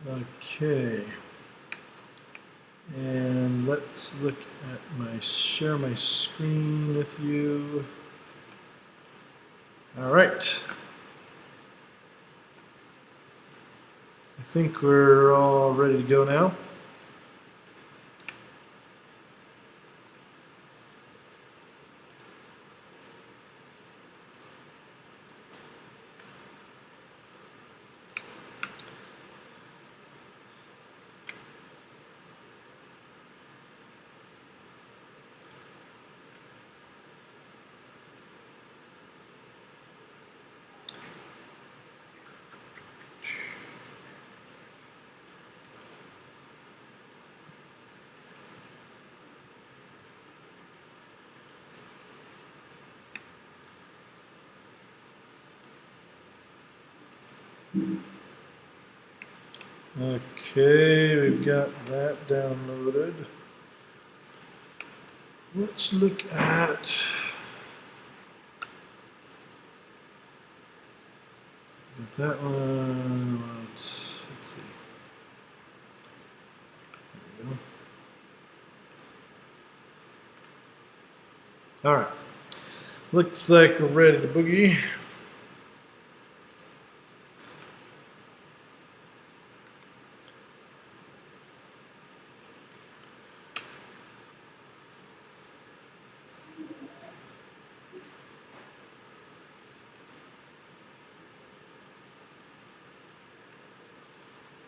Okay, and let's look at share my screen with you. All right. I think we're all ready to go now. Okay, we've got that downloaded. Let's look at that one. Let's see. There we go. All right. Looks like we're ready to boogie.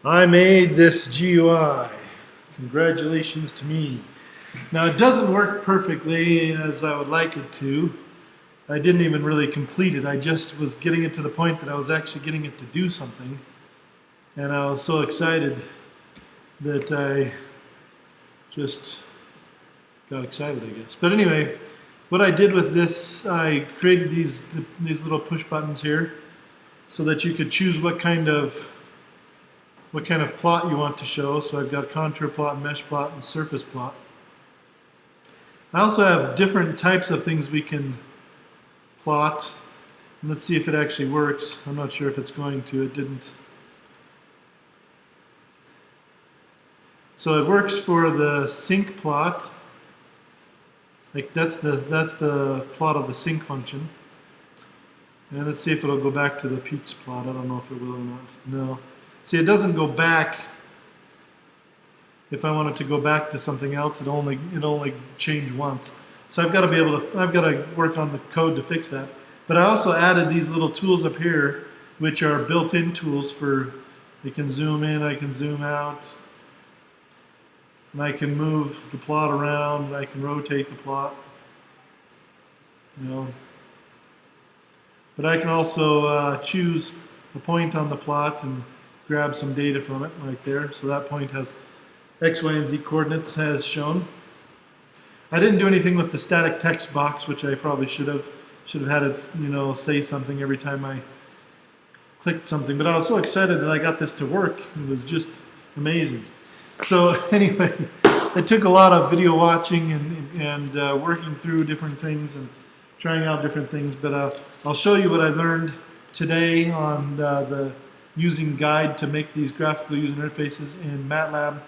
I made this GUI. Congratulations to me. Now it doesn't work perfectly as I would like it to. I didn't even really complete it. I just was getting it to the point that I was actually getting it to do something. And I was so excited that I just got excited, I guess. But anyway, what I did with this, I created these little push buttons here so that you could choose what kind of plot you want to show. So I've got contour plot, mesh plot, and surface plot. I also have different types of things we can plot. And let's see if it actually works. I'm not sure if it's going to. It didn't. So it works for the sync plot. Like that's the plot of the sync function. And let's see if it'll go back to the peaks plot. I don't know if it will or not. No. See, it doesn't go back. If I want it to go back to something else, it only change once. So I've got to work on the code to fix that. But I also added these little tools up here, which are built-in tools for, you can zoom in, I can zoom out, and I can move the plot around, and I can rotate the plot. You know. But I can also choose a point on the plot and grab some data from it, like there. So that point has X, Y, and Z coordinates as shown. I didn't do anything with the static text box, which I probably should have had it, say something every time I clicked something. But I was so excited that I got this to work. It was just amazing. So anyway, it took a lot of video watching and working through different things and trying out different things. But I'll show you what I learned today on the using guide to make these graphical user interfaces in MATLAB.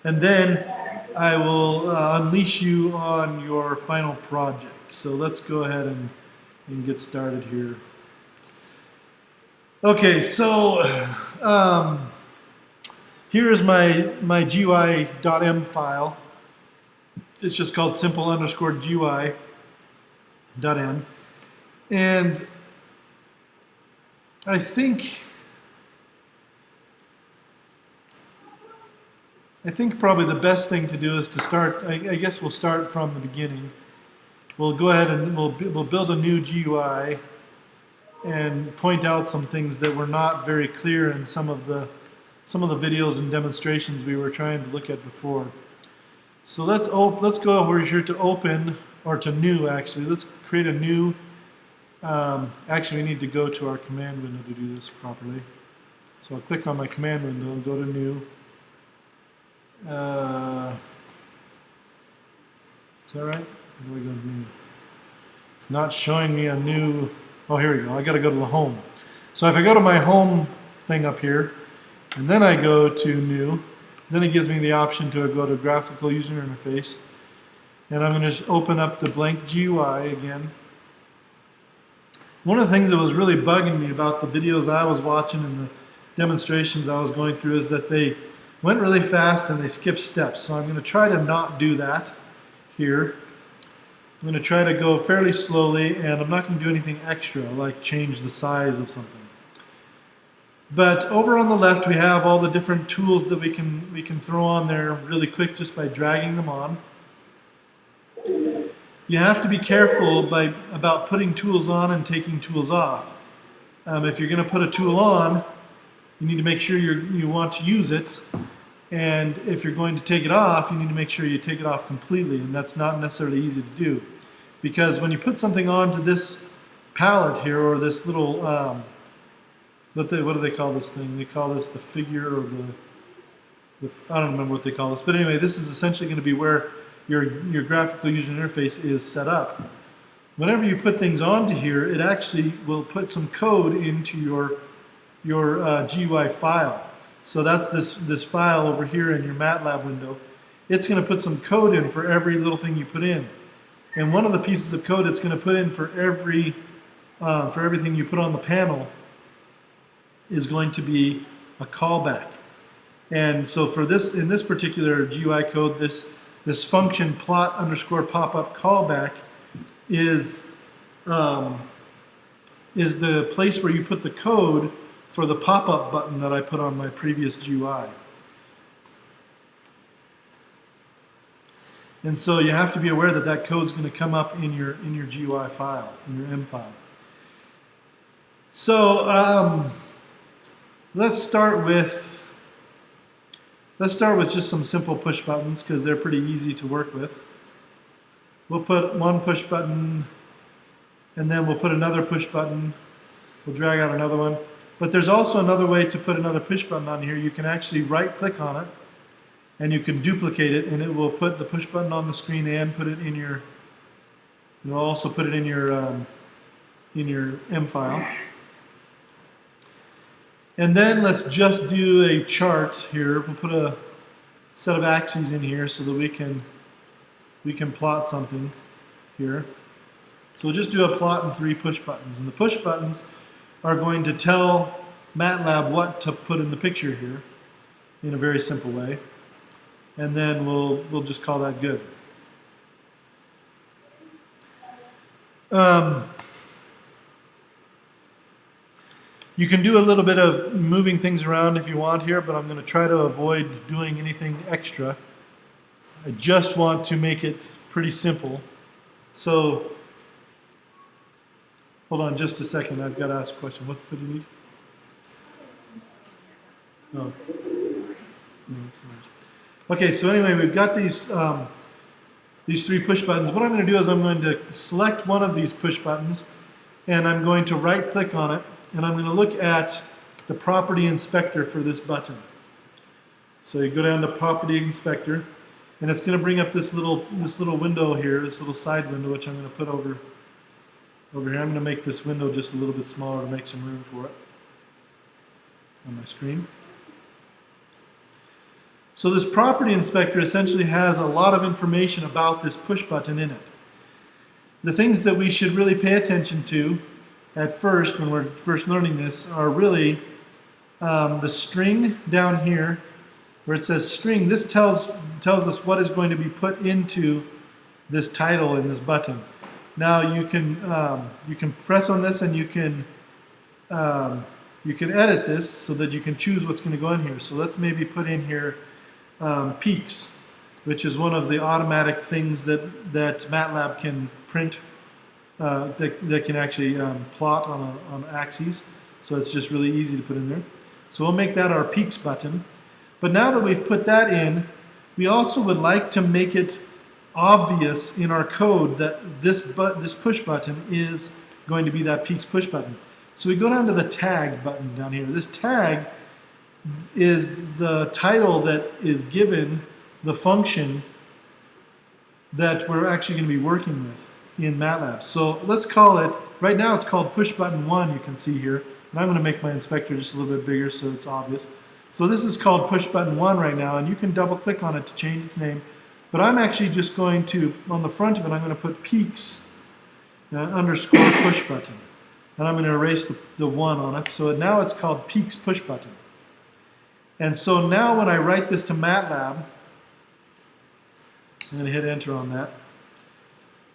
And then I will unleash you on your final project. So let's go ahead and get started here. Okay, so here's my GUI.m file. It's just called simple_GUI.m. And I think probably the best thing to do is to start, I guess we'll start from the beginning. We'll go ahead and we'll build a new GUI and point out some things that were not very clear in some of the videos and demonstrations we were trying to look at before. So let's go over here to open, or to new actually. Let's create a new, actually we need to go to our command window to do this properly. So I'll click on my command window and go to new. Is that right? Where do we go to new? It's not showing me a new. Oh, here we go. I got to go to the home. So if I go to my home thing up here, And then I go to New. Then it gives me the option to go to Graphical User Interface. And I'm going to just open up the blank GUI again. One of the things that was really bugging me about the videos I was watching and the demonstrations I was going through is that they went really fast and they skipped steps. So I'm going to try to not do that here. I'm going to try to go fairly slowly, and I'm not going to do anything extra like change the size of something. But over on the left we have all the different tools that we can throw on there really quick just by dragging them on. You have to be careful about putting tools on and taking tools off. If you're going to put a tool on, you need to make sure you want to use it. And if you're going to take it off, you need to make sure you take it off completely. And that's not necessarily easy to do. Because when you put something onto this palette here, or this little, what do they call this thing? They call this the figure, or I don't remember what they call this. But anyway, this is essentially going to be where your graphical user interface is set up. Whenever you put things onto here, it actually will put some code into your GUI file. So that's this file over here in your MATLAB window. It's going to put some code in for every little thing you put in. And one of the pieces of code it's going to put in for everything you put on the panel is going to be a callback. And so for this, in this particular GUI code, this function plot underscore pop-up callback is the place where you put the code for the pop-up button that I put on my previous GUI. And so you have to be aware that that code is going to come up in your GUI file, in your M file. So let's start with just some simple push buttons because they're pretty easy to work with. We'll put one push button, and then we'll put another push button. We'll drag out another one. But there's also another way to put another push button on here. You can actually right-click on it, and you can duplicate it, and it will put the push button on the screen and put it in your. You'll also put it in your M file. And then let's just do a chart here. We'll put a set of axes in here so that we can plot something here. So we'll just do a plot and 3 push buttons. And the push buttons are going to tell MATLAB what to put in the picture here in a very simple way. And then we'll just call that good. You can do a little bit of moving things around if you want here, but I'm going to try to avoid doing anything extra. I just want to make it pretty simple. So, hold on just a second. I've got to ask a question. What do you need? Oh. Okay, so anyway, we've got these 3 push buttons. What I'm going to do is I'm going to select one of these push buttons, and I'm going to right-click on it, and I'm going to look at the property inspector for this button. So you go down to property inspector, and it's going to bring up this little window here, this little side window, which I'm going to put over here. I'm going to make this window just a little bit smaller to make some room for it on my screen. So this property inspector essentially has a lot of information about this push button in it. The things that we should really pay attention to at first, when we're first learning this, are really the string down here, where it says string. This tells us what is going to be put into this title in this button. Now you can press on this, and you can edit this so that you can choose what's going to go in here. So let's maybe put in here peaks, which is one of the automatic things that MATLAB can print. That can actually plot on axes, so it's just really easy to put in there. So we'll make that our peaks button. But now that we've put that in, we also would like to make it obvious in our code that this push button is going to be that peaks push button. So we go down to the tag button down here. This tag is the title that is given the function that we're actually going to be working with in MATLAB. So let's call it, right now it's called push button 1, you can see here. And I'm going to make my inspector just a little bit bigger so it's obvious. So this is called push button 1 right now, and you can double click on it to change its name. But I'm actually just going to, on the front of it, I'm going to put peaks underscore push button. And I'm going to erase the 1 on it. So now it's called peaks push button. And so now when I write this to MATLAB, I'm going to hit enter on that.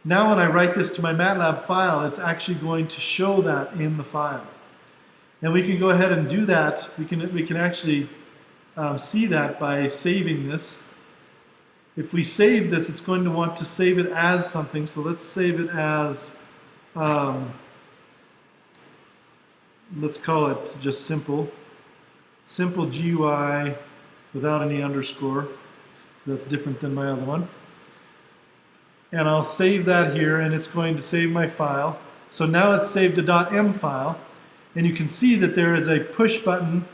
Now when I write this to my MATLAB file, it's actually going to show that in the file. And we can go ahead and do that. We can actually see that by saving this. If we save this, it's going to want to save it as something. So let's save it as, let's call it just simple GUI without any underscore. That's different than my other one. And I'll save that here, and it's going to save my file. So now it's saved a .m file, and you can see that there is a push button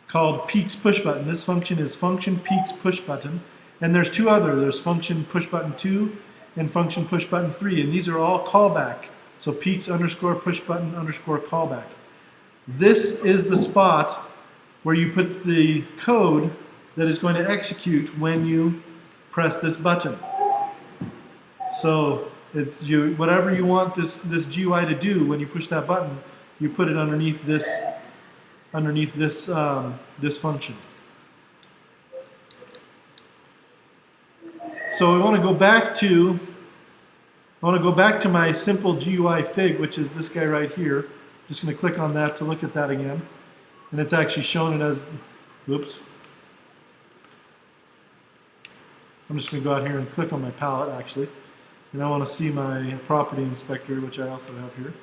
called peaks push button. This function is function peaks push button, and there's two other. There's function push button 2 and function push button 3, and these are all callback. So peaks underscore push button underscore callback. This is the spot where you put the code that is going to execute when you press this button. So it's whatever you want this GUI to do when you push that button, you put it underneath this this function. So I want to go back to my simple GUI fig, which is this guy right here. Just going to click on that to look at that again, and it's actually shown it as. Oops. I'm just going to go out here and click on my palette actually. And I want to see my property inspector, which I also have here.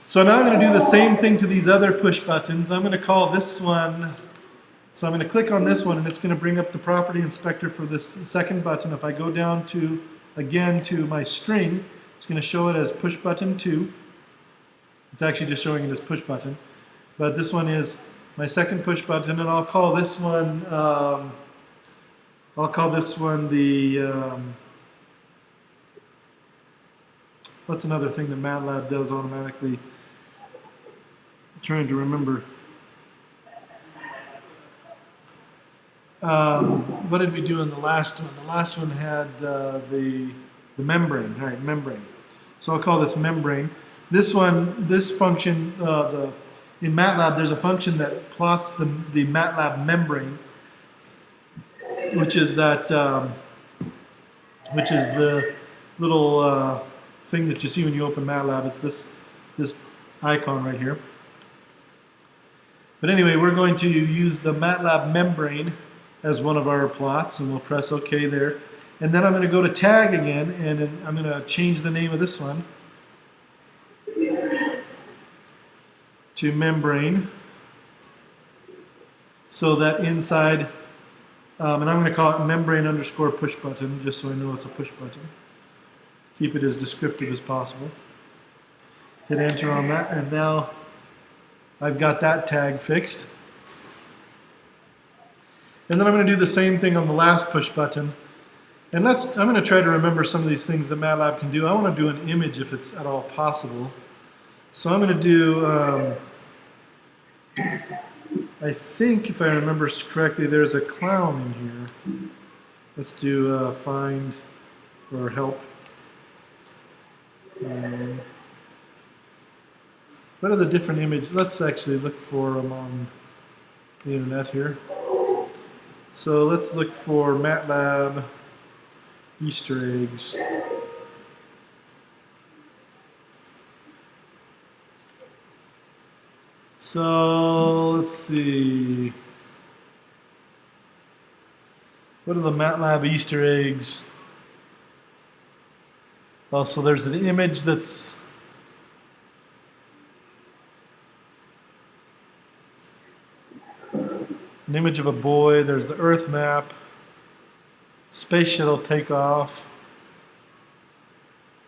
So now I'm going to do the same thing to these other push buttons. I'm going to call this one, so I'm going to click on this one, and it's going to bring up the property inspector for this second button. If I go down to, again, to my string, it's going to show it as push button 2. It's actually just showing it as push button. But this one is my second push button, and I'll call this one the, what's another thing that MATLAB does automatically? I'm trying to remember. What did we do in the last one? The last one had the membrane. All right, membrane. So I'll call this membrane. This function, in MATLAB, there's a function that plots the MATLAB membrane, which is the little thing that you see when you open MATLAB. It's this icon right here. But anyway, we're going to use the MATLAB membrane as one of our plots, and we'll press OK there. And then I'm going to go to tag again, and I'm going to change the name of this one to membrane, so that inside, and I'm going to call it membrane underscore push button, just so I know it's a push button. Keep it as descriptive as possible. Hit enter on that, and now I've got that tag fixed. And then I'm going to do the same thing on the last push button. And I'm going to try to remember some of these things that MATLAB can do. I want to do an image if it's at all possible. So I'm going to do, I think if I remember correctly, there's a clown in here. Let's do find or help. What are the different images? Let's actually look for them on the internet here. So let's look for MATLAB Easter eggs. So let's see. What are the MATLAB Easter eggs? Oh, so there's an image that's an image of a boy. There's the Earth map, space shuttle takeoff,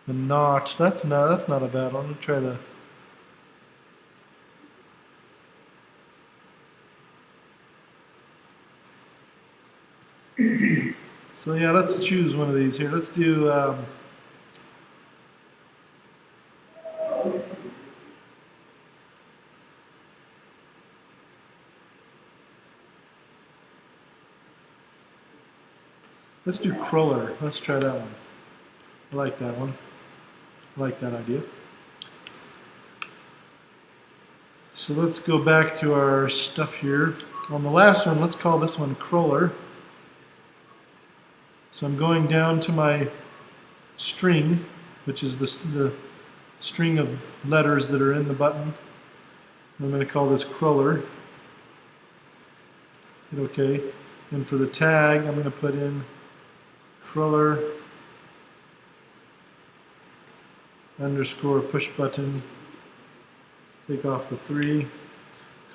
the notch. That's not a bad one. Let me try the. So yeah, let's choose one of these here. Let's do. Let's do crawler. Let's try that one. I like that one. I like that idea. So let's go back to our stuff here. On the last one, let's call this one crawler. So I'm going down to my string, which is the string of letters that are in the button. I'm going to call this crawler. Hit OK. And for the tag, I'm going to put in crawler underscore push button. Take off the 3.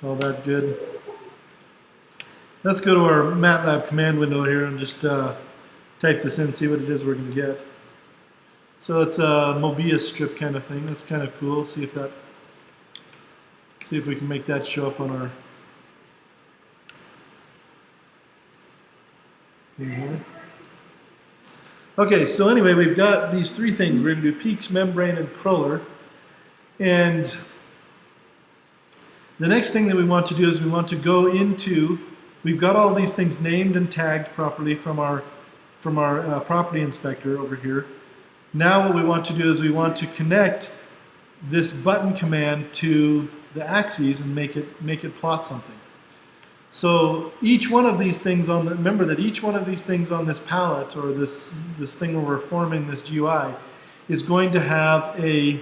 Call that good. Let's go to our MATLAB command window here and just type this in, see what it is we're going to get. So it's a Mobius strip kind of thing. That's kind of cool. See if we can make that show up on our thing here. Okay, so anyway, we've got these 3 things. We're going to do peaks, membrane, and crawler. And the next thing that we want to do is we want to go into, we've got all these things named and tagged properly from our property inspector over here. Now what we want to do is we want to connect this button command to the axes and make it plot something. So each one of these things remember that each one of these things on this palette, or this thing where we're forming this GUI, is going to have a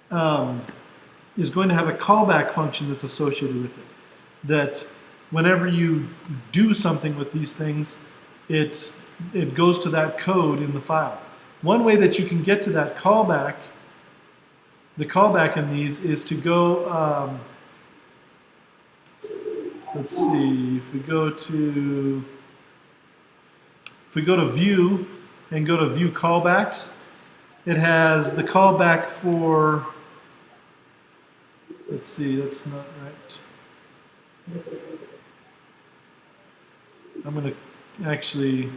callback function that's associated with it. That whenever you do something with these things, it goes to that code in the file. One way that you can get to that callback, the callback in these, is to go, let's see, if we go to view and go to view callbacks, it has the callback for, let's see, that's not right. I'm going to actually,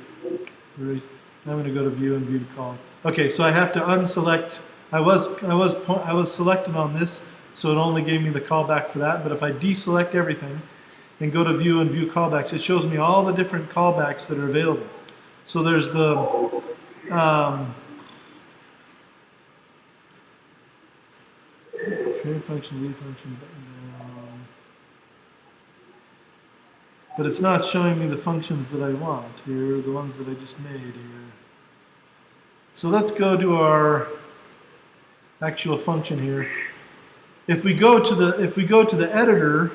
I'm going to go to view and view the call. Okay, so I have to unselect. I was selected on this, so it only gave me the callback for that. But if I deselect everything and go to view and view callbacks, it shows me all the different callbacks that are available. So there's the create function, leave function, button down. But it's not showing me the functions that I want here, the ones that I just made here. So let's go to our actual function here. If we go to the editor,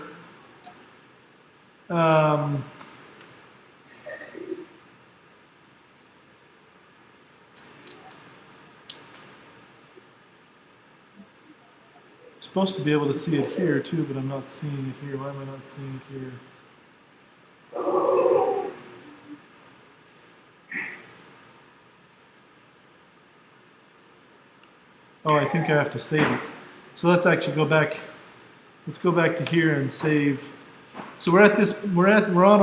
supposed to be able to see it here too, but I'm not seeing it here. Why am I not seeing it here? Oh, I think I have to save it. So let's actually go back. Let's go back to here and save. So we're at this. We're on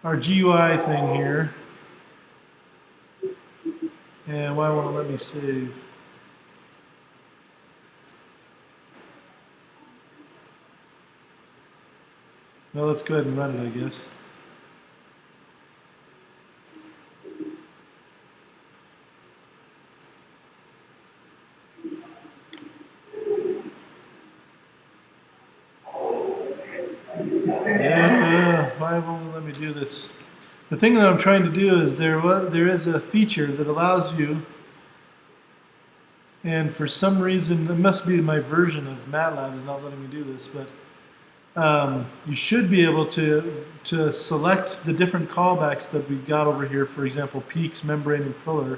our GUI thing here. And why won't it let me save? Well, let's go ahead and run it, I guess. Yeah, why won't it let me do this? The thing that I'm trying to do is there is a feature that allows you, and for some reason, it must be my version of MATLAB is not letting me do this, but you should be able to select the different callbacks that we've got over here, for example, peaks, membrane, and crawler,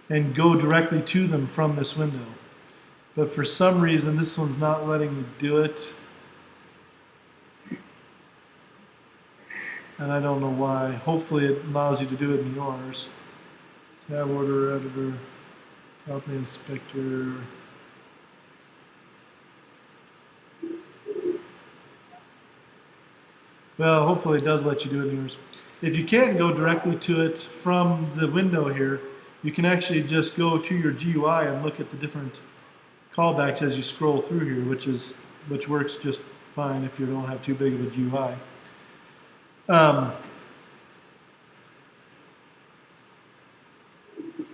and go directly to them from this window. But for some reason, this one's not letting me do it. And I don't know why. Hopefully it allows you to do it in yours. Tab order, editor, property inspector. Well, hopefully it does let you do it in yours. If you can't go directly to it from the window here, you can actually just go to your GUI and look at the different callbacks as you scroll through here, which works just fine if you don't have too big of a GUI.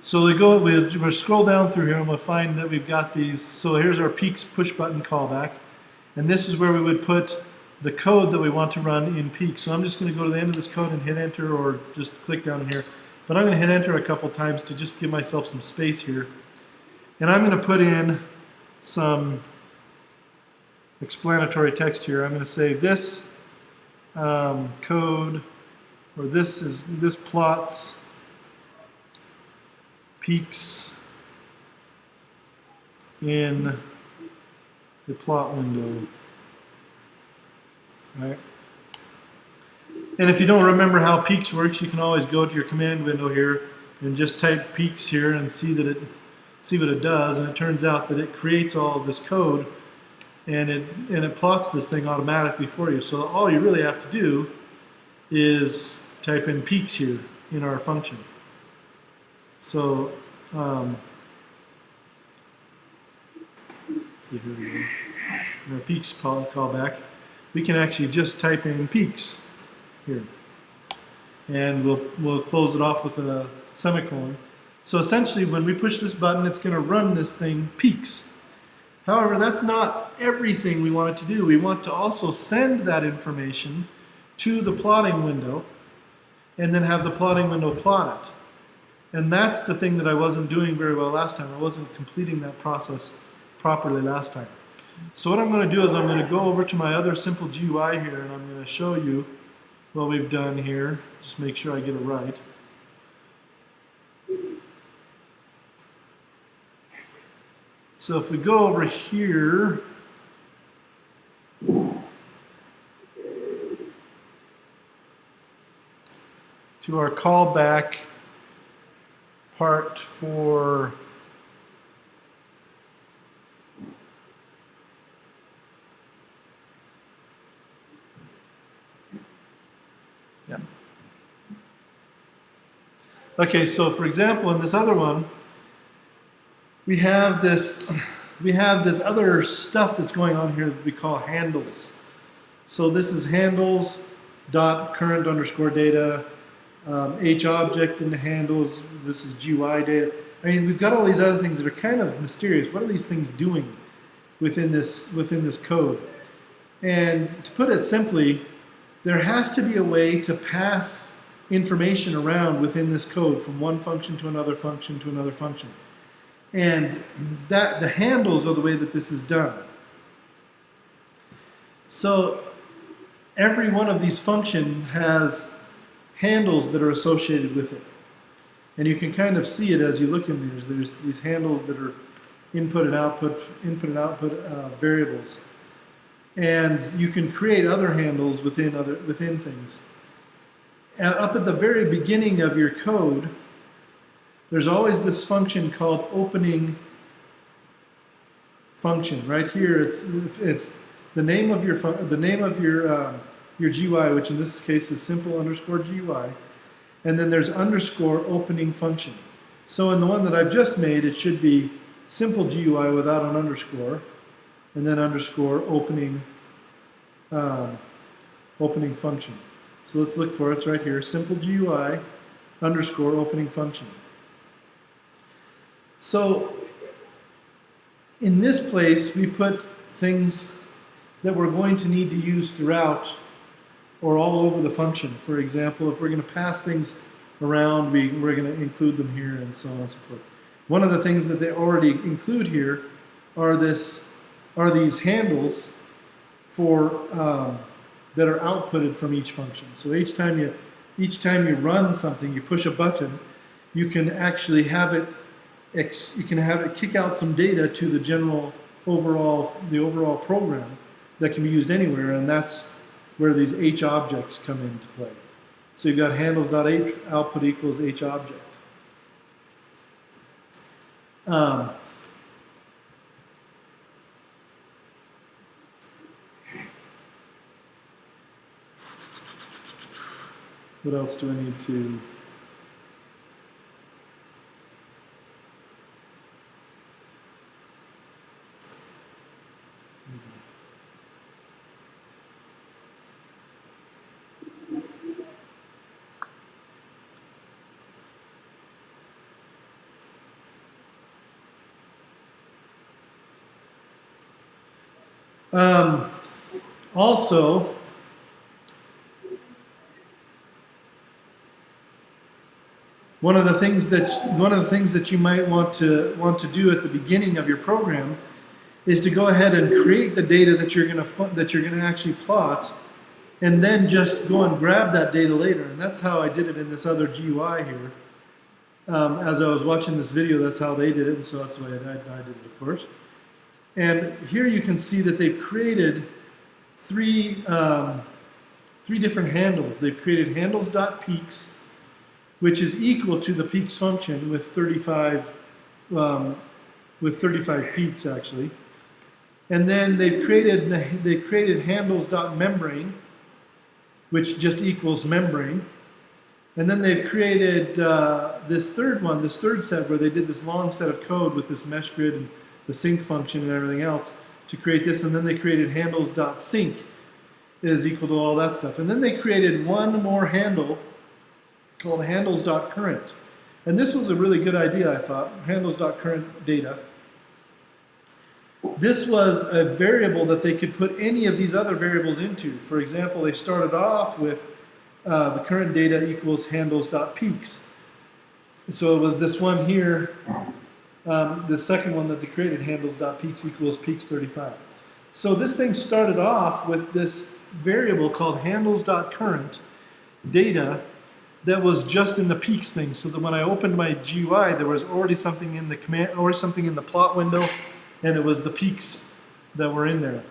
So we'll scroll down through here and we'll find that we've got these. So here's our peaks push button callback. And this is where we would put the code that we want to run in peak. So I'm just going to go to the end of this code and hit enter, or just click down in here. But I'm going to hit enter a couple times to just give myself some space here. And I'm going to put in some explanatory text here. I'm going to say this code, or this plots peaks in the plot window, right? And if you don't remember how peaks works, you can always go to your command window here and just type peaks here and see what it does. And it turns out that it creates all of this code, and it plots this thing automatically for you. So all you really have to do is type in peaks here in our function. So let's see, here we go. In our peaks callback, we can actually just type in peaks here, and we'll close it off with a semicolon. So essentially, when we push this button, it's going to run this thing peaks. However, that's not everything we want it to do. We want to also send that information to the plotting window, and then have the plotting window plot it. And that's the thing that I wasn't doing very well last time. I wasn't completing that process properly last time. So what I'm going to do is I'm going to go over to my other simple GUI here, and I'm going to show you what we've done here. Just make sure I get it right. So if we go over here, to our callback part for okay, so for example, in this other one, we have this other stuff that's going on here that we call handles. So this is handles dot current underscore data, H object in the handles. This is GUI data. I mean, we've got all these other things that are kind of mysterious. What are these things doing within this code? And to put it simply, there has to be a way to pass information around within this code from one function to another function to another function. And that the handles are the way that this is done. So every one of these functions has handles that are associated with it. And you can kind of see it as you look in these. There's these handles that are input and output variables. And you can create other handles within things. Up at the very beginning of your code, there's always this function called opening function. Right here, it's the name of your GUI, which in this case is simple underscore GUI, and then there's underscore opening function. So in the one that I've just made, it should be simple GUI without an underscore, and then underscore opening function. So let's look for it. It's right here, simple GUI underscore opening function. So in this place, we put things that we're going to need to use throughout or all over the function. For example, if we're going to pass things around, we're going to include them here, and so on and so forth. One of the things that they already include here are these handles for that are outputted from each function. So each time you run something, you push a button, you can actually have it kick out some data to the overall program that can be used anywhere, and that's where these H objects come into play. So you've got handles.h output equals H object. What else do I need to? Also, one of the things that you might want to do at the beginning of your program is to go ahead and create the data that you're going to actually plot, and then just go and grab that data later. And that's how I did it in this other GUI here. As I was watching this video, that's how they did it, and so that's why I did it, of course. And here you can see that they've created three different handles. They've created handles.peaks, which is equal to the peaks function with 35 peaks actually. And then they've created handles.membrane, which just equals membrane. And then they've created this third set where they did this long set of code with this mesh grid and the sync function and everything else to create this. And then they created handles.sync is equal to all that stuff. And then they created one more handle called handles.current. And this was a really good idea, I thought, handles.current data. This was a variable that they could put any of these other variables into. For example, they started off with the current data equals handles.peaks. So it was this one here, the second one that they created, handles.peaks equals peaks 35. So this thing started off with this variable called handles.current data that was just in the peaks thing, so that when I opened my GUI, there was already something in the command or something in the plot window, and it was the peaks that were in there.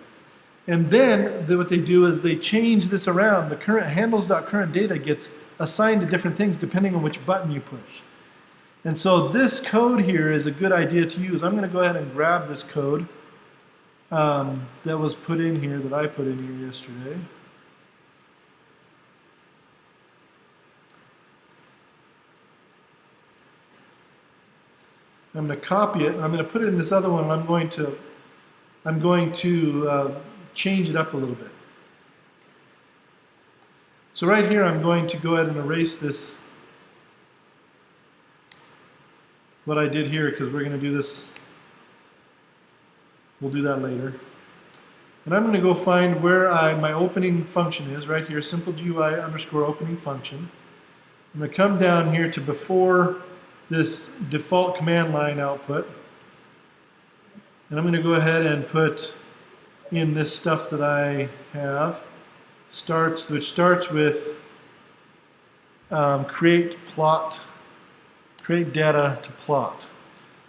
And then what they do is they change this around. The current handles.current data gets assigned to different things depending on which button you push. And so this code here is a good idea to use. I'm going to go ahead and grab this code that was put in here, that I put in here yesterday. I'm going to copy it. I'm going to put it in this other one. I'm going to change it up a little bit. So right here, I'm going to go ahead and erase this, what I did here, because we're going to do this. We'll do that later. And I'm going to go find where my opening function is, right here, simple GUI underscore opening function. I'm going to come down here to before this default command line output, and I'm going to go ahead and put in this stuff that I have, which starts with create data to plot.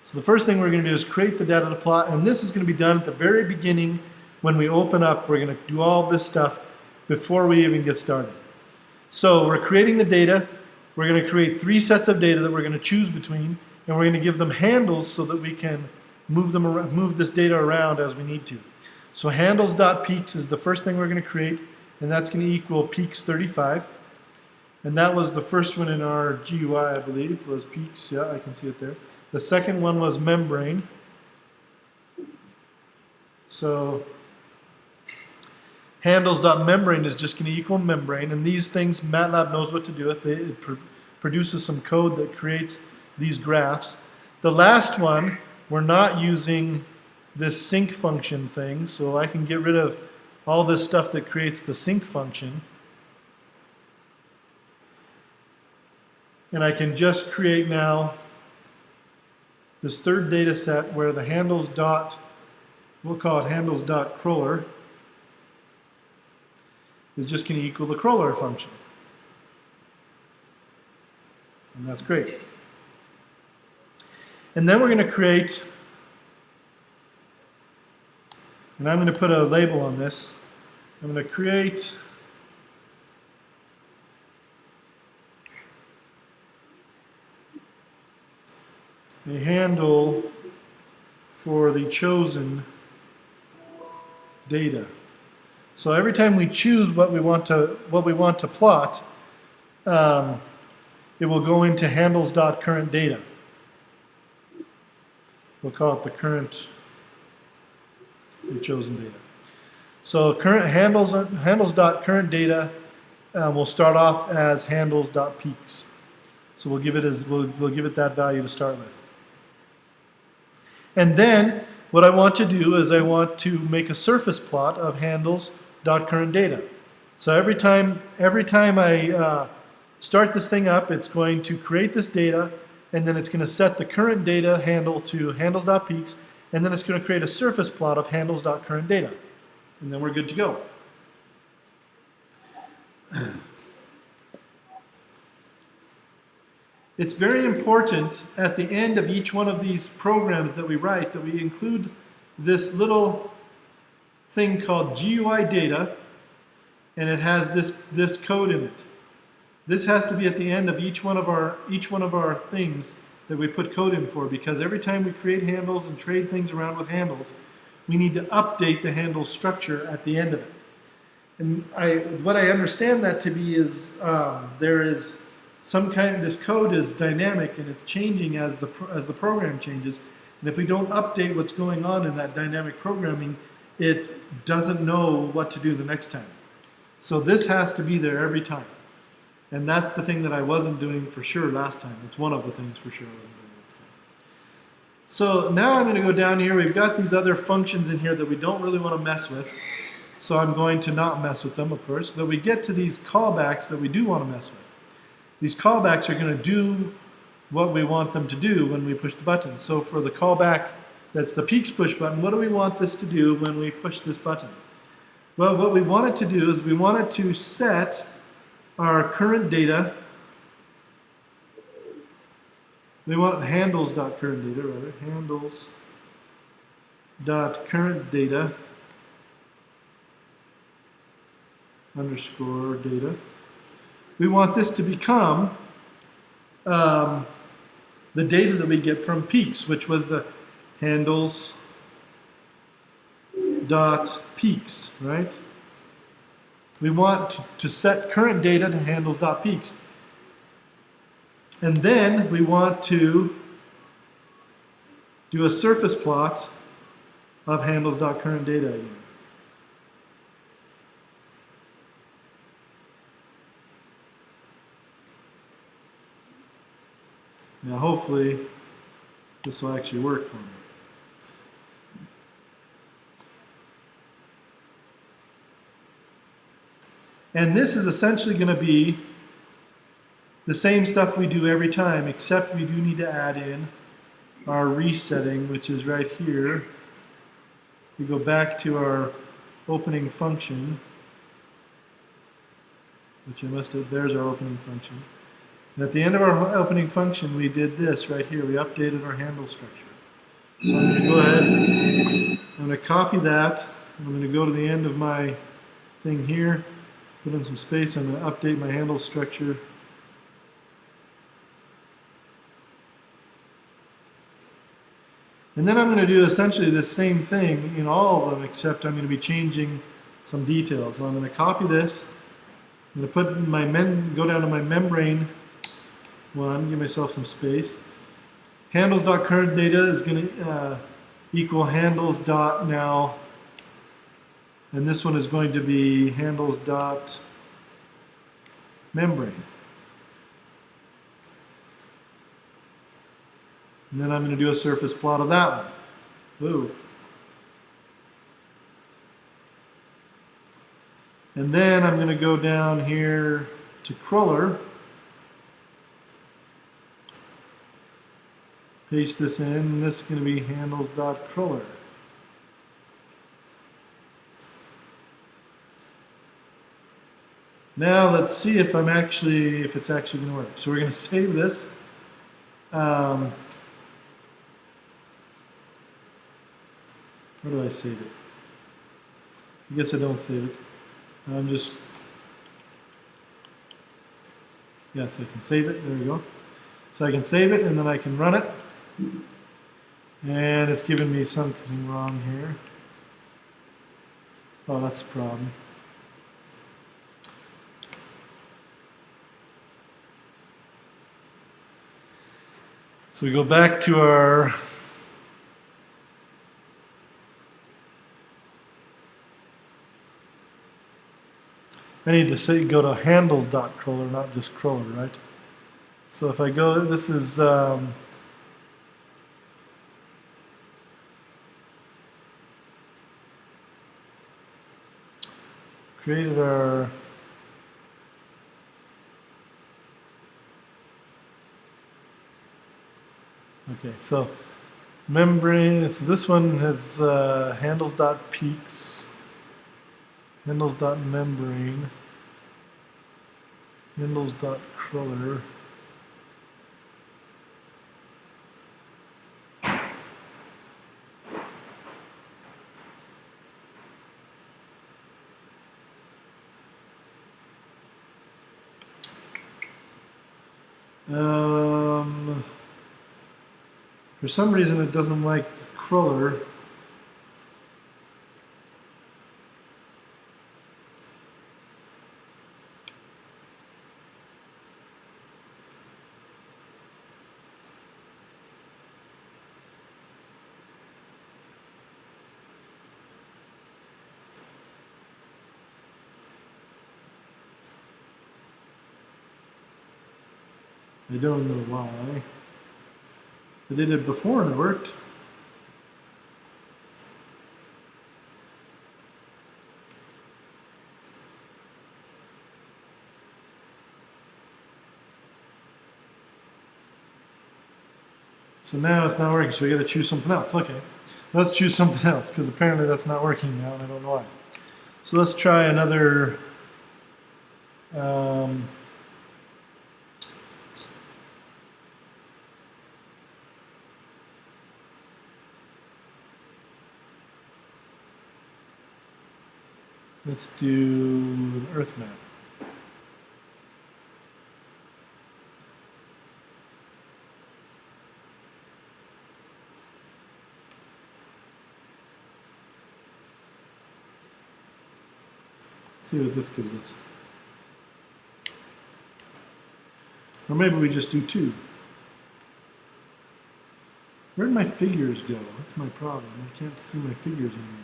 So the first thing we're going to do is create the data to plot, and this is going to be done at the very beginning when we open up. We're going to do all this stuff before we even get started. So we're creating the data. We're going to create 3 sets of data that we're going to choose between, and we're going to give them handles so that we can move this data around as we need to. So handles.peaks is the first thing we're going to create, and that's going to equal peaks 35. And that was the first one in our GUI, I believe, was peaks. Yeah, I can see it there. The second one was membrane. So handles.membrane is just going to equal membrane, and these things MATLAB knows what to do with. It produces some code that creates these graphs. The last one, we're not using this sync function thing, so I can get rid of all this stuff that creates the sync function. And I can just create now this third data set where the handles dot, we'll call it handles dot crawler, is just going to equal the crawler function. And that's great. And then we're going to create, and I'm going to put a label on this. I'm going to create a handle for the chosen data. So every time we choose what we want to plot, it will go into handles.current data. We'll call it the chosen data. So current handles.current data will start off as handles.peaks. So we'll give it that value to start with. And then what I want to do is I want to make a surface plot of handles.currentData. So every time I start this thing up, it's going to create this data, and then it's going to set the current data handle to handles.peaks, and then it's going to create a surface plot of handles.currentData. And then we're good to go. It's very important at the end of each one of these programs that we write that we include this little thing called GUI data, and it has this code in it. This has to be at the end of each one of our things that we put code in for, because every time we create handles and trade things around with handles, we need to update the handle structure at the end of it. And what I understand that to be is there is some kind of, this code is dynamic and it's changing as the program changes. And if we don't update what's going on in that dynamic programming, it doesn't know what to do the next time. So this has to be there every time. And that's the thing that I wasn't doing for sure last time. It's one of the things for sure I wasn't doing last time. So now I'm going to go down here. We've got these other functions in here that we don't really want to mess with. So I'm going to not mess with them, of course. But we get to these callbacks that we do want to mess with. These callbacks are going to do what we want them to do when we push the button. So for the callback, that's the peaks push button, what do we want this to do when we push this button? Well, what we want it to do is we want it to set our current data. We want handles.currentData, rather, handles.currentData underscore data. We want this to become the data that we get from peaks, which was the handles.peaks, right? We want to set current data to handles.peaks. And then we want to do a surface plot of handles.currentData again. Now hopefully this will actually work for me. And this is essentially going to be the same stuff we do every time, except we do need to add in our resetting, which is right here. We go back to our opening function, which I must have, there's our opening function. And at the end of our opening function, we did this right here. We updated our handle structure. So I'm going to go ahead, I'm going to copy that. I'm going to go to the end of my thing here, put in some space. I'm going to update my handle structure. And then I'm going to do essentially the same thing in all of them, except I'm going to be changing some details. So I'm going to copy this. I'm going to put my go down to my membrane one, give myself some space. Handles.currentData is going to equal handles.now, and this one is going to be handles.membrane. And then I'm going to do a surface plot of that one. Ooh. And then I'm going to go down here to crawler. Paste this in, and this is going to be handles.crawler. Now let's see if it's actually going to work. So we're going to save this. Where do I save it? I guess I don't save it. I'm just, yes, I can save it. There we go. So I can save it, and then I can run it. And it's giving me something wrong here. Oh, that's the problem. So we go back to our I need to say go to handles.crawler, not just crawler, right? So if I go, this is created our okay, so membrane. So this one has handles.peaks, handles.membrane, handles.cruller. For some reason it doesn't like cruller. I don't know why. I did it before and it worked. So now it's not working, so we got to choose something else. Okay, let's choose something else because apparently that's not working now and I don't know why. So let's try another let's do an Earth map. See what this gives us. Or maybe we just do two. Where'd my figures go? That's my problem. I can't see my figures anymore.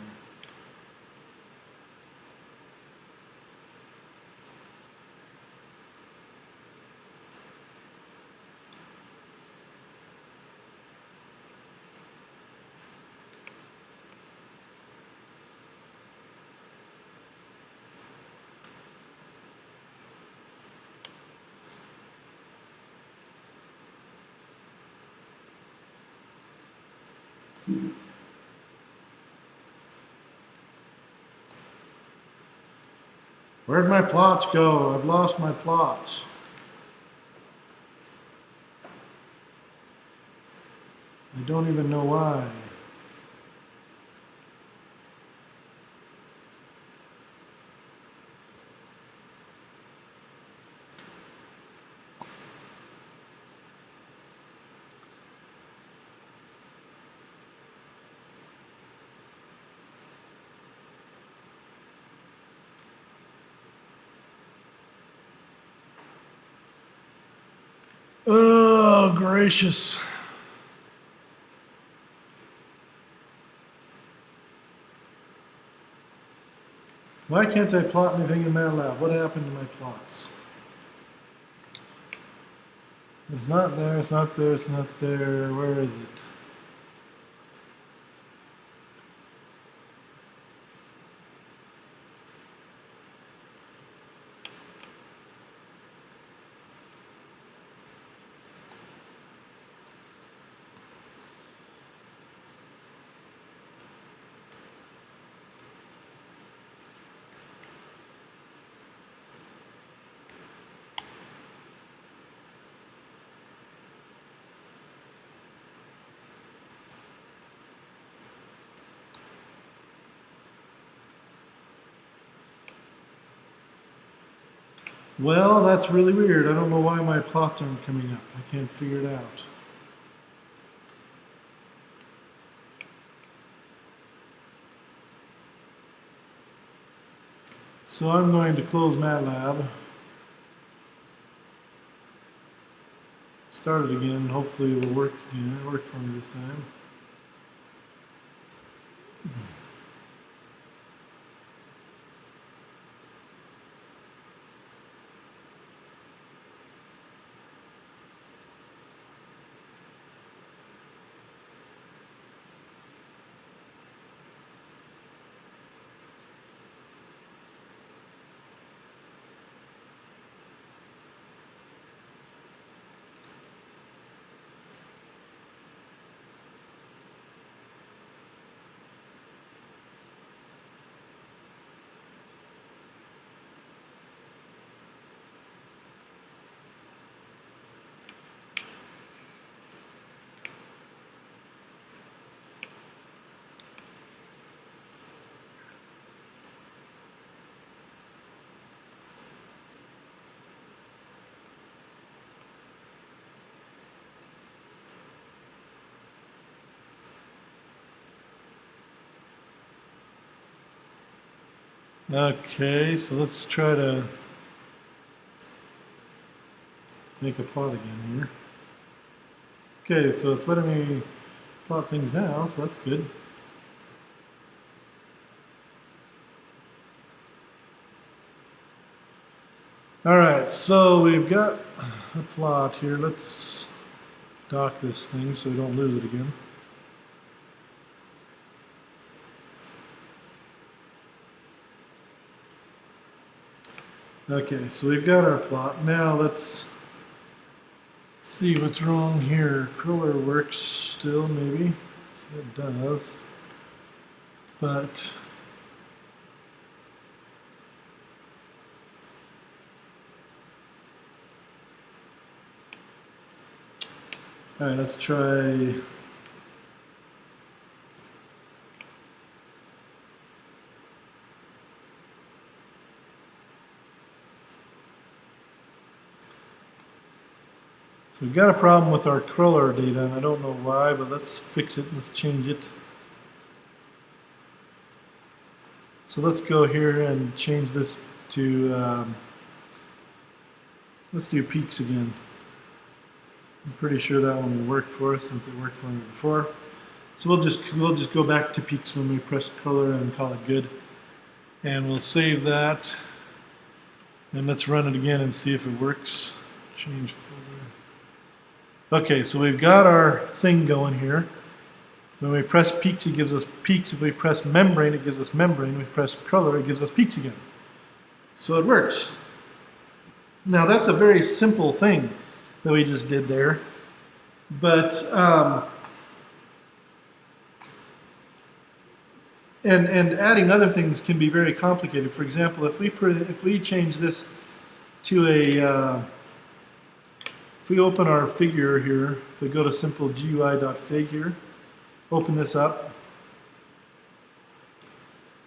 Where'd my plots go? I've lost my plots. I don't even know why. Oh, gracious. Why can't I plot anything in MATLAB? What happened to my plots? It's not there, it's not there, it's not there. Where is it? Well, that's really weird. I don't know why my plots aren't coming up. I can't figure it out. So I'm going to close MATLAB. Start it again. Hopefully it will work again. It worked for me this time. Okay, so let's try to make a plot again here. Okay, so it's letting me plot things now, so that's good. Alright, so we've got a plot here. Let's dock this thing so we don't lose it again. Okay, so we've got our plot. Now let's see what's wrong here. Crawler works still, maybe. So it does. But alright, let's try. So we've got a problem with our crawler data, and I don't know why, but let's fix it. Let's change it. So let's go here and change this to, let's do peaks again. I'm pretty sure that one will work for us since it worked for me before. So we'll just go back to peaks when we press color and call it good. And we'll save that. And let's run it again and see if it works. Change folder. Okay, so we've got our thing going here. When we press peaks, it gives us peaks. If we press membrane, it gives us membrane. If we press color, it gives us peaks again. So it works. Now that's a very simple thing that we just did there. But and adding other things can be very complicated. For example, if we change this to a if we open our figure here, if we go to simple GUI.fig here, open this up,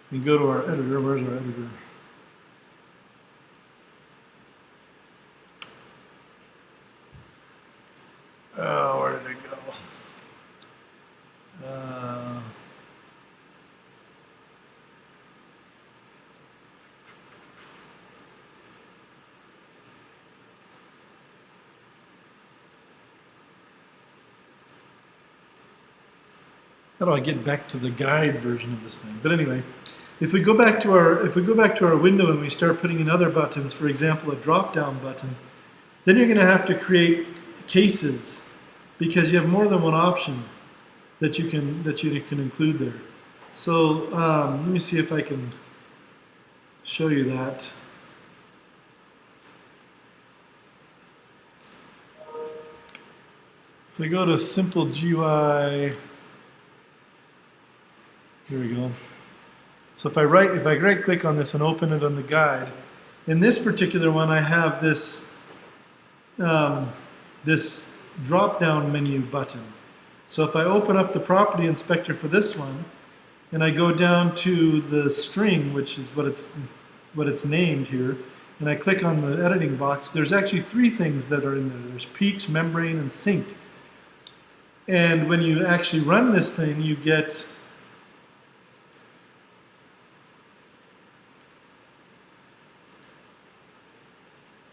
and go to our editor. Where's our editor? Oh, where did it go? How do I get back to the guide version of this thing? But anyway, if we go back to our window and we start putting in other buttons, for example, a drop-down button, then you're going to have to create cases because you have more than one option that you can include there. So let me see if I can show you that. If we go to simple GUI. Here we go. So if I right click on this and open it on the guide, in this particular one I have this this drop down menu button. So if I open up the property inspector for this one and I go down to the string, which is what it's named here, and I click on the editing box, there's actually three things that are in there. There's peaks, membrane, and sync. And when you actually run this thing, you get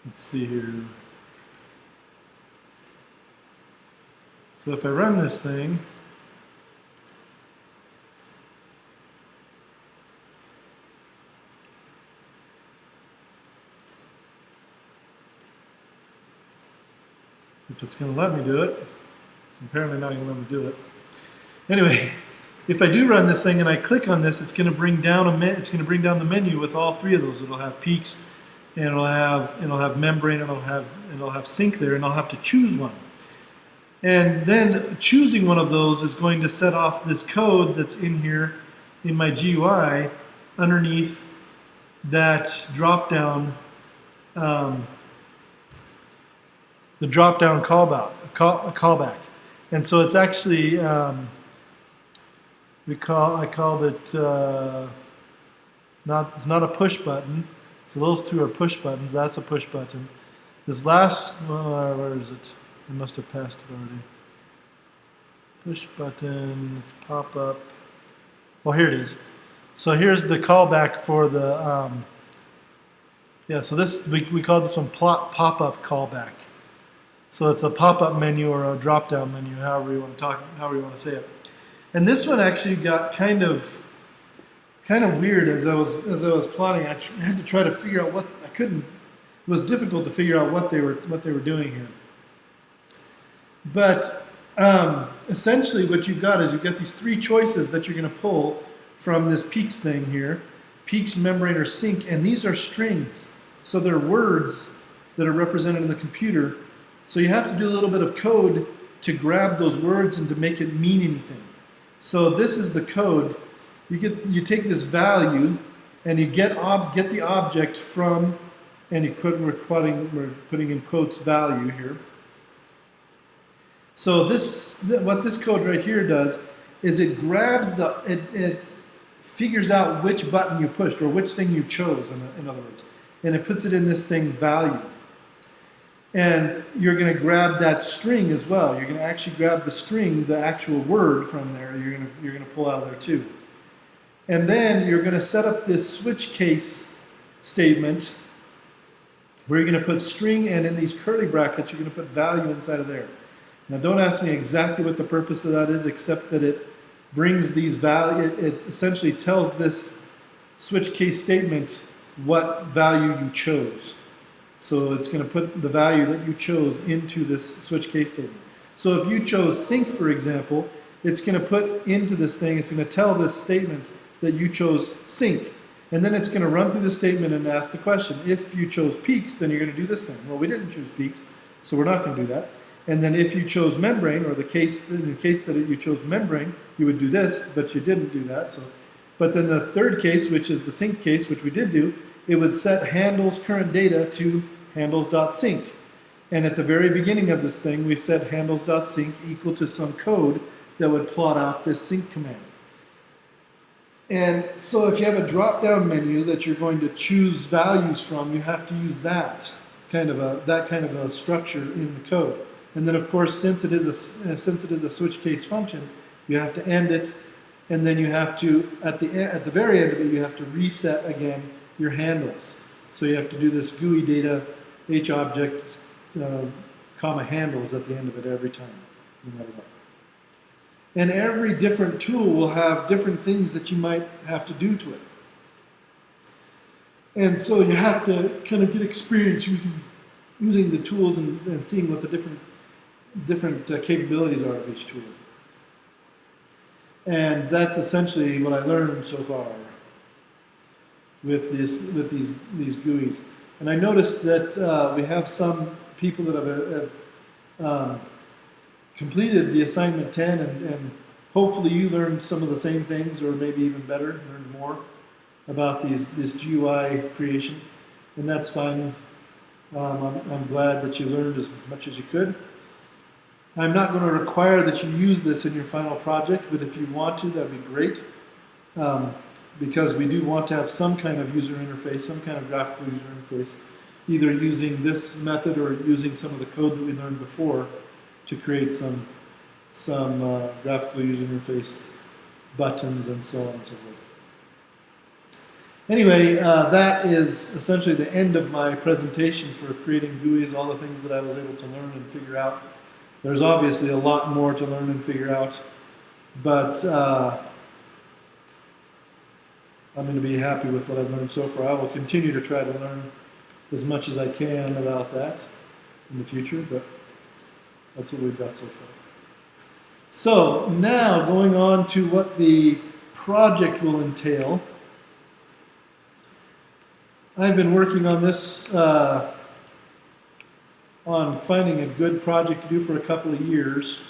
let's see here. So if I run this thing, if it's going to let me do it, it's apparently not going to let me do it. Anyway, if I do run this thing and I click on this, it's going to bring down the menu with all three of those. It'll have peaks, and it'll have membrane, and it'll have sync there, and I'll have to choose one. And then choosing one of those is going to set off this code that's in here in my GUI underneath that drop-down, the drop-down callback. And so it's actually I called it it's not a push button. So those two are push buttons. That's a push button. This last, where is it? I must have passed it already. Push button, let's pop up. Oh, here it is. So here's the callback for the, yeah, so this, we call this one pop-up callback. So it's a pop-up menu or a drop-down menu, however you want to say it. And this one actually got kind of weird as I was plotting. I had to try to figure out what I couldn't. It was difficult to figure out what they were doing here. But essentially, what you've got is you've got these three choices that you're going to pull from this peaks thing here: peaks, membrane, or sync. And these are strings, so they're words that are represented in the computer. So you have to do a little bit of code to grab those words and to make it mean anything. So this is the code. You take this value and you get the object from, and we're putting in quotes value here. So what this code right here does is it grabs it figures out which button you pushed or which thing you chose, in other words, and it puts it in this thing value. And you're going to grab that string as well. You're going to actually grab the string, the actual word from there. You're going to pull out of there too. And then you're going to set up this switch case statement where you're going to put string, and in these curly brackets you're going to put value inside of there. Now don't ask me exactly what the purpose of that is, except that it brings these values. It essentially tells this switch case statement what value you chose. So it's going to put the value that you chose into this switch case statement. So if you chose sync, for example, it's going to put into this thing, it's going to tell this statement that you chose sync. And then it's going to run through the statement and ask the question. If you chose peaks, then you're going to do this thing. Well, we didn't choose peaks, so we're not going to do that. And then if you chose membrane, or in the case that you chose membrane, you would do this, but you didn't do that. But then the third case, which is the sync case, which we did do, it would set handles current data to handles.sync. And at the very beginning of this thing, we set handles.sync equal to some code that would plot out this sync command. And so if you have a drop-down menu that you're going to choose values from, you have to use that kind of a structure in the code. And then, of course, since it is a switch case function, you have to end it, and then you have to, at the very end of it, you have to reset again your handles. So you have to do this GUI data h object comma handles at the end of it every time, no matter what. And every different tool will have different things that you might have to do to it. And so you have to kind of get experience using the tools and seeing what the different capabilities are of each tool. And that's essentially what I learned so far with these GUIs. And I noticed that we have some people that have completed the assignment 10, and hopefully you learned some of the same things, or maybe even better, learned more about this GUI creation, and that's fine. I'm glad that you learned as much as you could. I'm not going to require that you use this in your final project, but if you want to, that'd be great, because we do want to have some kind of user interface, some kind of graphical user interface, either using this method or using some of the code that we learned before to create some graphical user interface buttons and so on and so forth. Anyway, that is essentially the end of my presentation for creating GUIs, all the things that I was able to learn and figure out. There's obviously a lot more to learn and figure out, but I'm going to be happy with what I've learned so far. I will continue to try to learn as much as I can about that in the future, but that's what we've got so far. So now going on to what the project will entail. I've been working on this, on finding a good project to do for a couple of years.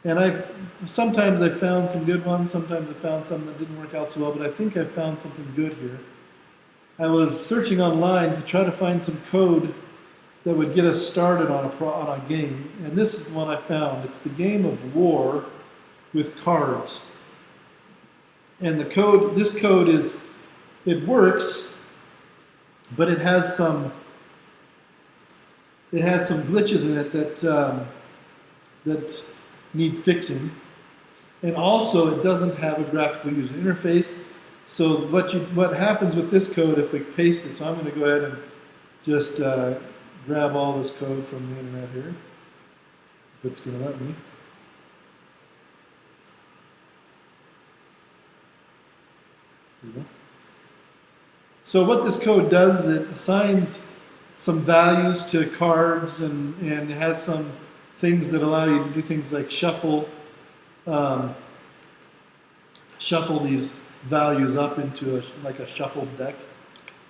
And sometimes I've found some good ones, sometimes I found some that didn't work out so well, but I think I've found something good here. I was searching online to try to find some code that would get us started on a game, and this is the one I found. It's the game of war with cards. And this code it works, but it has some glitches in it that need fixing. And also, it doesn't have a graphical user interface, So what happens with this code if we paste it? So I'm going to go ahead and just grab all this code from the internet here, if it's going to let me. There we go. So what this code does is it assigns some values to cards and it has some things that allow you to do things like shuffle these values up into like a shuffled deck,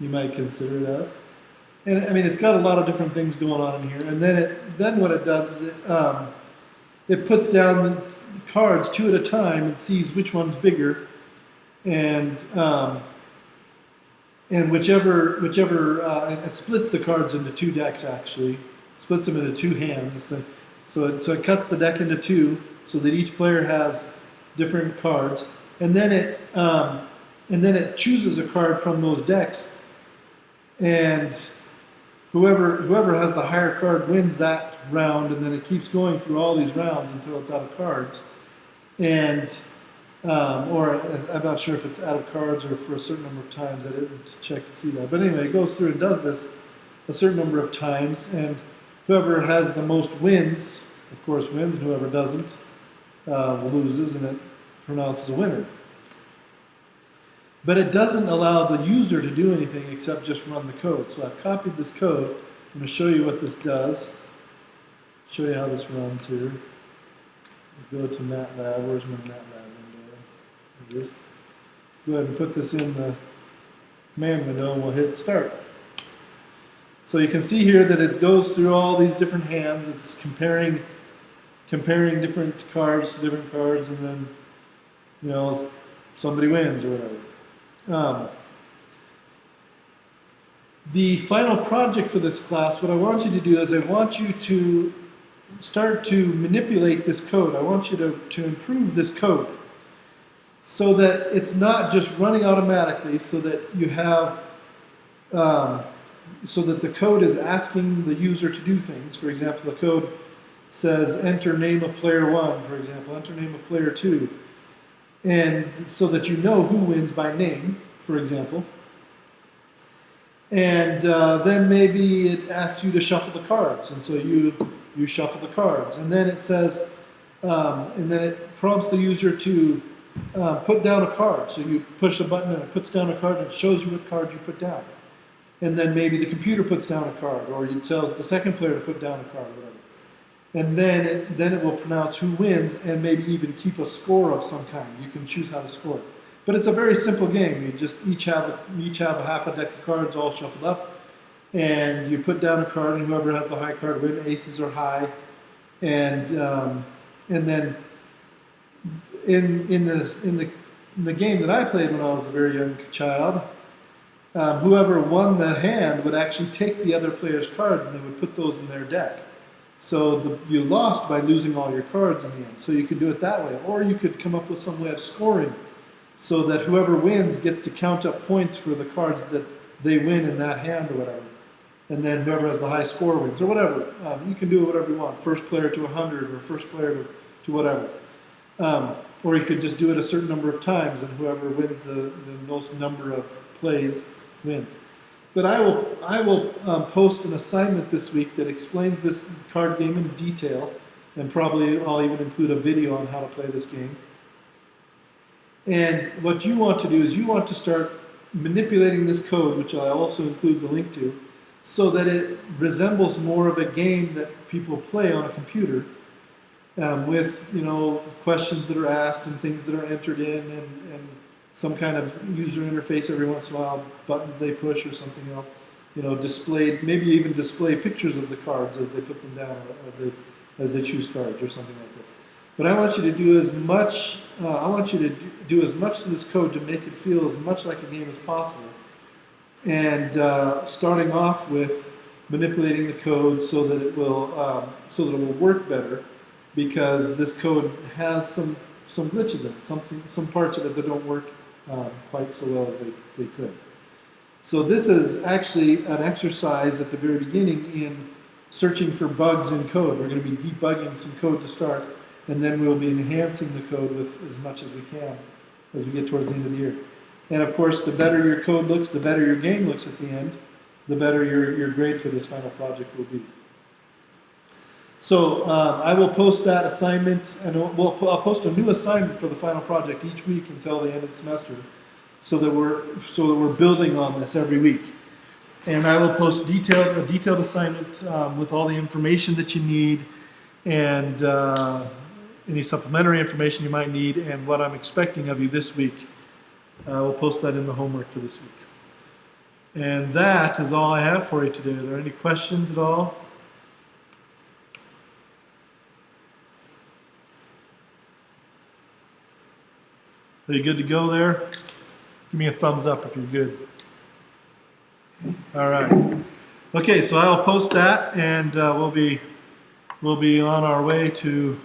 you might consider it as. And I mean, it's got a lot of different things going on in here. And then what it does is it puts down the cards two at a time and sees which one's bigger, and whichever it splits the cards into two decks, actually splits them into two hands. So it cuts the deck into two so that each player has different cards, and then it chooses a card from those decks, and whoever has the higher card wins that round, and then it keeps going through all these rounds until it's out of cards. And or I'm not sure if it's out of cards or for a certain number of times. I didn't check to see that. But anyway, it goes through and does this a certain number of times, and whoever has the most wins, of course, wins, and whoever doesn't loses, and it pronounces a winner. But it doesn't allow the user to do anything except just run the code. So I've copied this code. I'm going to show you what this does. Show you how this runs here. Go to MATLAB. Where's my MATLAB window? There it is. Go ahead and put this in the command window, and we'll hit start. So you can see here that it goes through all these different hands. It's comparing different cards to different cards, and then, you know, somebody wins or whatever. The final project for this class, what I want you to do is I want you to start to manipulate this code. I want you to improve this code so that it's not just running automatically, so that you have so that the code is asking the user to do things. For example, the code says enter name of player 1, for example, enter name of player 2. And so that you know who wins by name, for example. And then maybe it asks you to shuffle the cards, and so you shuffle the cards. And then it says, and then it prompts the user to put down a card. So you push a button and it puts down a card and it shows you what card you put down. And then maybe the computer puts down a card, or it tells the second player to put down a card, whatever. And then it will pronounce who wins, and maybe even keep a score of some kind. You can choose how to score it. But it's a very simple game. You just each have a half a deck of cards all shuffled up, and you put down a card, and whoever has the high card wins. Aces are high, and then in the game that I played when I was a very young child, whoever won the hand would actually take the other player's cards and they would put those in their deck. So you lost by losing all your cards in the end. So you could do it that way. Or you could come up with some way of scoring so that whoever wins gets to count up points for the cards that they win in that hand or whatever. And then whoever has the high score wins or whatever. You can do whatever you want. First player to 100 or first player to whatever. Or you could just do it a certain number of times, and whoever wins the most number of plays wins. But I will post an assignment this week that explains this card game in detail, and probably I'll even include a video on how to play this game. And what you want to do is you want to start manipulating this code, which I also include the link to, so that it resembles more of a game that people play on a computer, with, you know, questions that are asked and things that are entered in, and some kind of user interface every once in a while, buttons they push or something else, you know, displayed, maybe even display pictures of the cards as they put them down, or as they choose cards or something like this. But I want you to do as much, do as much to this code to make it feel as much like a game as possible. And starting off with manipulating the code so that it will work better, because this code has some glitches in it, some parts of it that don't work quite so well as they could. So this is actually an exercise at the very beginning in searching for bugs in code. We're going to be debugging some code to start, and then we'll be enhancing the code with as much as we can as we get towards the end of the year. And of course, the better your code looks, the better your game looks at the end, the better your grade for this final project will be. So I will post that assignment, and I'll post a new assignment for the final project each week until the end of the semester, so that we're building on this every week. And I will post a detailed assignment with all the information that you need, and any supplementary information you might need, and what I'm expecting of you this week. We'll post that in the homework for this week. And that is all I have for you today. Are there any questions at all? Are you good to go there? Give me a thumbs up if you're good. All right. Okay, so I'll post that, and we'll be on our way to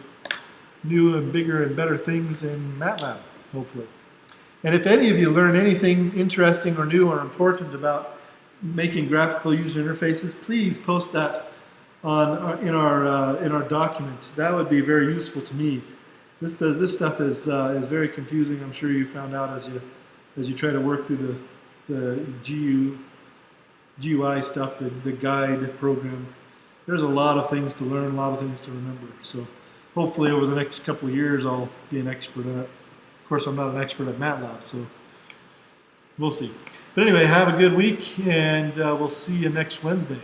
new and bigger and better things in MATLAB, hopefully. And if any of you learn anything interesting or new or important about making graphical user interfaces, please post that in our document. That would be very useful to me. This stuff is very confusing. I'm sure you found out as you try to work through the GUI stuff, the guide program. There's a lot of things to learn, a lot of things to remember. So hopefully over the next couple of years I'll be an expert in it. Of course, I'm not an expert at MATLAB, so we'll see. But anyway, have a good week, and we'll see you next Wednesday.